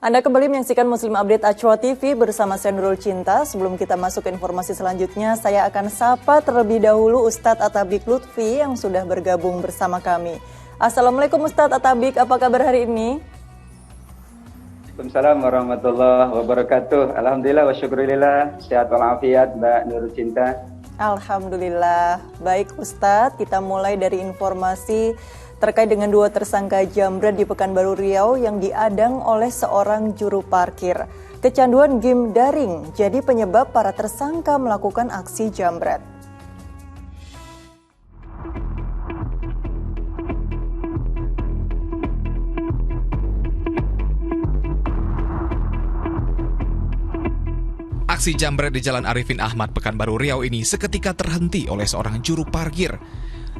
Anda kembali menyaksikan Muslim Update Acwa TV bersama saya Nurul Cinta. Sebelum kita masuk ke informasi selanjutnya, saya akan sapa terlebih dahulu Ustadz Atabik Lutfi yang sudah bergabung bersama kami. Assalamualaikum Ustadz Atabik, apa kabar hari ini? Waalaikumsalam warahmatullahi wabarakatuh. Alhamdulillah wa syukurillah, sehat walafiat Mbak Nurul Cinta. Alhamdulillah. Baik Ustadz, kita mulai dari informasi terkait dengan dua tersangka jambret di Pekanbaru Riau yang diadang oleh seorang juru parkir. Kecanduan game daring jadi penyebab para tersangka melakukan aksi jambret. Aksi jambret di Jalan Arifin Ahmad, Pekanbaru Riau ini seketika terhenti oleh seorang juru parkir.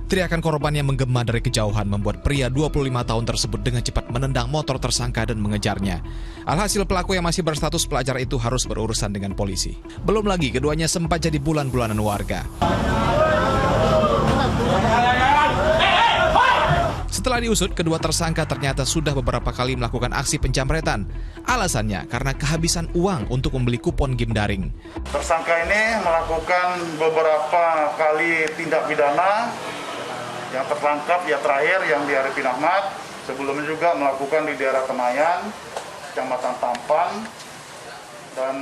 Teriakan korban yang menggema dari kejauhan membuat pria 25 tahun tersebut dengan cepat menendang motor tersangka dan mengejarnya. Alhasil pelaku yang masih berstatus pelajar itu harus berurusan dengan polisi. Belum lagi keduanya sempat jadi bulan-bulanan warga. Setelah diusut, kedua tersangka ternyata sudah beberapa kali melakukan aksi penjamretan. Alasannya karena kehabisan uang untuk membeli kupon game daring. Tersangka ini melakukan beberapa kali tindak pidana. Yang tertangkap ya terakhir yang di Arifin Ahmad, sebelumnya juga melakukan di daerah Kenayan, Kecamatan Tampan, dan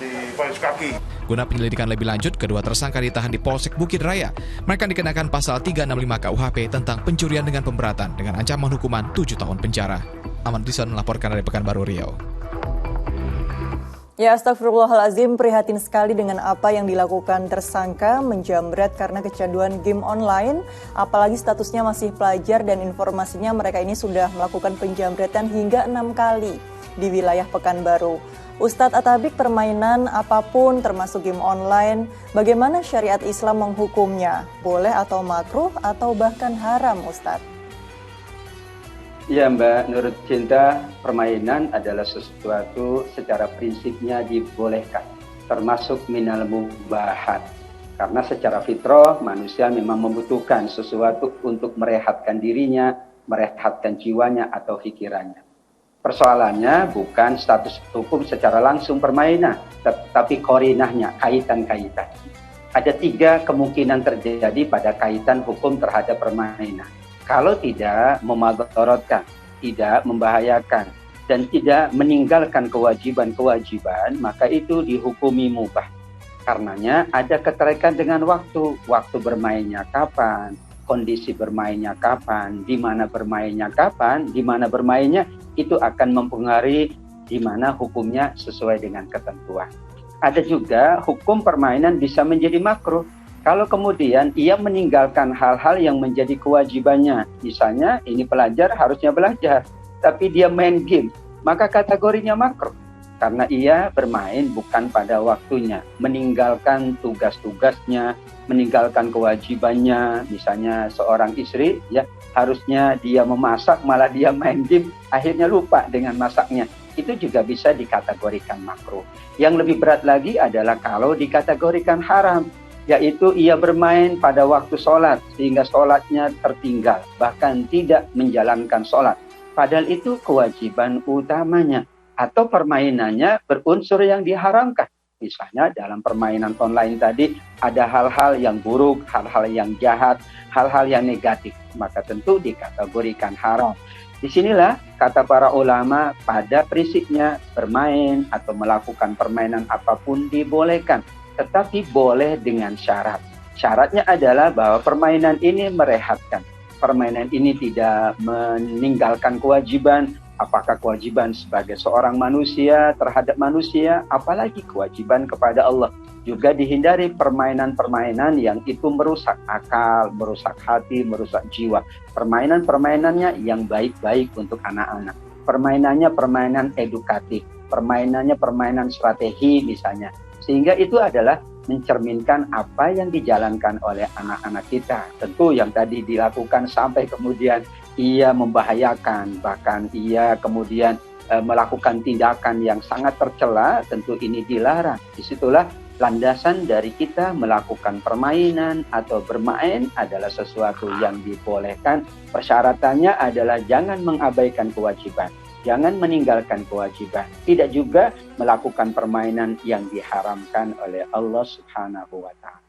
di Payus Kaki. Guna penyelidikan lebih lanjut, kedua tersangka ditahan di Polsek Bukit Raya. Mereka dikenakan pasal 365 KUHP tentang pencurian dengan pemberatan dengan ancaman hukuman 7 tahun penjara. Ahmad Dison melaporkan dari Pekanbaru Riau. Ya, astagfirullahaladzim, prihatin sekali dengan apa yang dilakukan tersangka menjambret karena kecanduan game online, apalagi statusnya masih pelajar dan informasinya mereka ini sudah melakukan penjambretan hingga 6 kali di wilayah Pekanbaru. Ustadz Atabik, permainan apapun termasuk game online, bagaimana syariat Islam menghukumnya? Boleh atau makruh atau bahkan haram, Ustadz? Ya Mbak Nurul Cinta, permainan adalah sesuatu secara prinsipnya dibolehkan, termasuk minal mubahat. Karena secara fitrah manusia memang membutuhkan sesuatu untuk merehatkan dirinya, merehatkan jiwanya atau pikirannya. Persoalannya bukan status hukum secara langsung permainan, tetapi korinahnya, kaitan-kaitan. Ada 3 kemungkinan terjadi pada kaitan hukum terhadap permainan. Kalau tidak memudaratkan, tidak membahayakan, dan tidak meninggalkan kewajiban-kewajiban, maka itu dihukumi mubah. Karenanya ada keterkaitan dengan waktu bermainnya kapan, kondisi bermainnya kapan, di mana bermainnya kapan, di mana bermainnya, itu akan mempengaruhi di mana hukumnya sesuai dengan ketentuan. Ada juga hukum permainan bisa menjadi makruh. Kalau kemudian ia meninggalkan hal-hal yang menjadi kewajibannya, misalnya ini pelajar harusnya belajar, tapi dia main game, maka kategorinya makruh. Karena ia bermain bukan pada waktunya, meninggalkan tugas-tugasnya, meninggalkan kewajibannya, misalnya seorang istri, ya harusnya dia memasak, malah dia main game, akhirnya lupa dengan masaknya. Itu juga bisa dikategorikan makruh. Yang lebih berat lagi adalah kalau dikategorikan haram, yaitu ia bermain pada waktu sholat sehingga sholatnya tertinggal, bahkan tidak menjalankan sholat. Padahal itu kewajiban utamanya, atau permainannya berunsur yang diharamkan. Misalnya dalam permainan online tadi ada hal-hal yang buruk, hal-hal yang jahat, hal-hal yang negatif, maka tentu dikategorikan haram. Disinilah kata para ulama pada prinsipnya bermain atau melakukan permainan apapun dibolehkan, tetapi boleh dengan syarat. Syaratnya adalah bahwa permainan ini merehatkan. Permainan ini tidak meninggalkan kewajiban, apakah kewajiban sebagai seorang manusia terhadap manusia, apalagi kewajiban kepada Allah. Juga dihindari permainan-permainan yang itu merusak akal, merusak hati, merusak jiwa. Permainan-permainannya yang baik-baik untuk anak-anak. Permainannya permainan edukatif, permainannya permainan strategi misalnya. Sehingga itu adalah mencerminkan apa yang dijalankan oleh anak-anak kita. Tentu yang tadi dilakukan sampai kemudian ia membahayakan, bahkan ia kemudian melakukan tindakan yang sangat tercela, tentu ini dilarang. Disitulah landasan dari kita melakukan permainan atau bermain adalah sesuatu yang dibolehkan. Persyaratannya adalah jangan mengabaikan kewajiban. jangan meninggalkan kewajiban, tidak juga melakukan permainan yang diharamkan oleh Allah Subhanahu wa Ta'ala.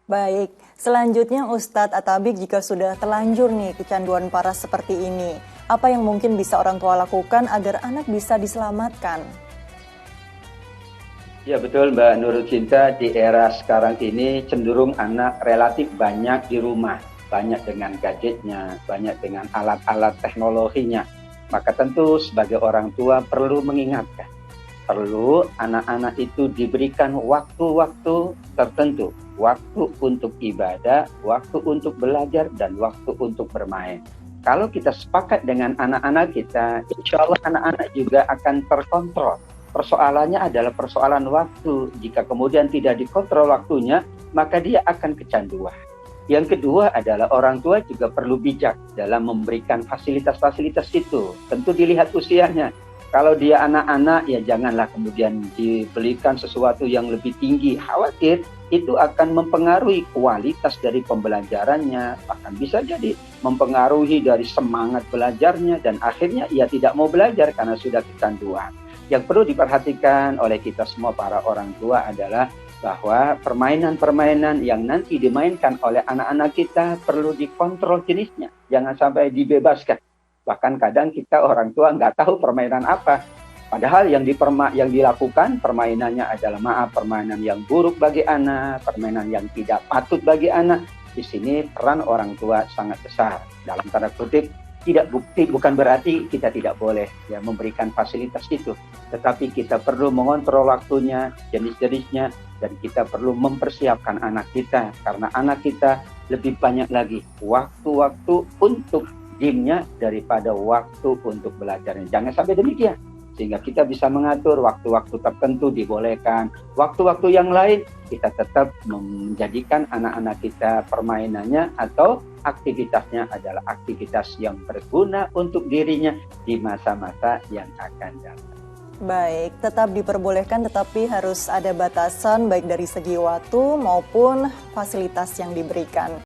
Baik, selanjutnya Ustadz Atabik, jika sudah terlanjur nih kecanduan parah seperti ini, apa yang mungkin bisa orang tua lakukan agar anak bisa diselamatkan? Ya betul Mbak Nurul Cinta, di era sekarang ini cenderung anak relatif banyak di rumah, banyak dengan gadgetnya, banyak dengan alat-alat teknologinya. Maka tentu sebagai orang tua perlu mengingatkan, perlu anak-anak itu diberikan waktu-waktu tertentu, waktu untuk ibadah, waktu untuk belajar, dan waktu untuk bermain. Kalau kita sepakat dengan anak-anak kita, insya Allah anak-anak juga akan terkontrol. Persoalannya adalah persoalan waktu. Jika kemudian tidak dikontrol waktunya, maka dia akan kecanduan. Yang kedua adalah orang tua juga perlu bijak dalam memberikan fasilitas-fasilitas itu. Tentu dilihat usianya. Kalau dia anak-anak, ya janganlah kemudian dibelikan sesuatu yang lebih tinggi. Khawatir itu akan mempengaruhi kualitas dari pembelajarannya. Bahkan bisa jadi mempengaruhi dari semangat belajarnya. Dan akhirnya ia tidak mau belajar karena sudah kecanduan. Yang perlu diperhatikan oleh kita semua para orang tua adalah bahwa permainan-permainan yang nanti dimainkan oleh anak-anak kita perlu dikontrol jenisnya. Jangan sampai dibebaskan. Bahkan kadang kita orang tua nggak tahu permainan apa. Padahal yang dilakukan permainannya adalah permainan yang buruk bagi anak, permainan yang tidak patut bagi anak. Di sini peran orang tua sangat besar. Dalam tanda kutip, bukan berarti kita tidak boleh ya memberikan fasilitas itu. Tetapi kita perlu mengontrol waktunya, jenis-jenisnya, dan kita perlu mempersiapkan anak kita. Karena anak kita lebih banyak lagi waktu-waktu untuk game-nya daripada waktu untuk belajarnya. Jangan sampai demikian. Sehingga kita bisa mengatur waktu-waktu tertentu dibolehkan. Waktu-waktu yang lain kita tetap menjadikan anak-anak kita permainannya atau aktivitasnya adalah aktivitas yang berguna untuk dirinya di masa-masa yang akan datang. Baik, tetap diperbolehkan tetapi harus ada batasan baik dari segi waktu maupun fasilitas yang diberikan.